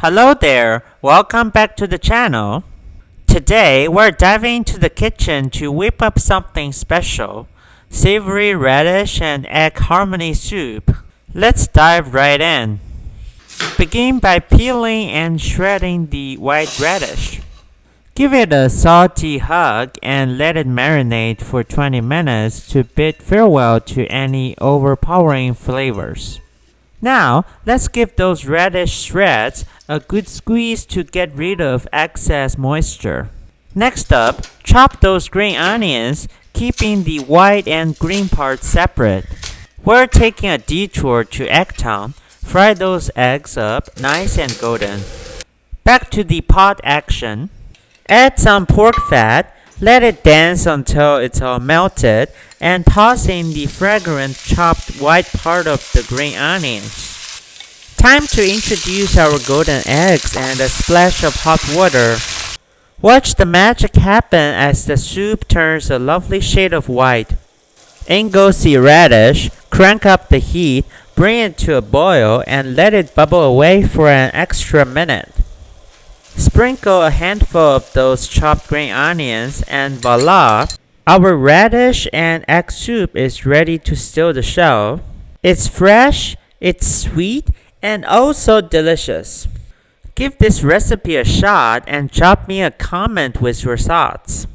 Hello there, welcome back to the channel. Today we're diving into the kitchen to whip up something special, savory radish and egg harmony soup. Let's dive right in. Begin by peeling and shredding the white radish. Give it a salty hug and let it marinate for 20 minutes to bid farewell to any overpowering flavors. Now, let's give those radish shreds a good squeeze to get rid of excess moisture. Next up, chop those green onions, keeping the white and green parts separate. We're taking a detour to Eggtown. Fry those eggs up nice and golden. Back to the pot action. Add some pork fat, let it dance until it's all melted, and toss in the fragrant chopped white part of the green onions. Time to introduce our golden eggs and a splash of hot water. Watch the magic happen as the soup turns a lovely shade of white. In goes the radish, crank up the heat, bring it to a boil, and let it bubble away for an extra minute. Sprinkle a handful of those chopped green onions and voila! Our radish and egg soup is ready to steal the show. It's fresh, it's sweet, and oh so delicious. Give this recipe a shot and drop me a comment with your thoughts.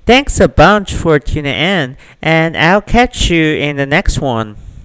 Thanks a bunch for tuning in, and I'll catch you in the next one.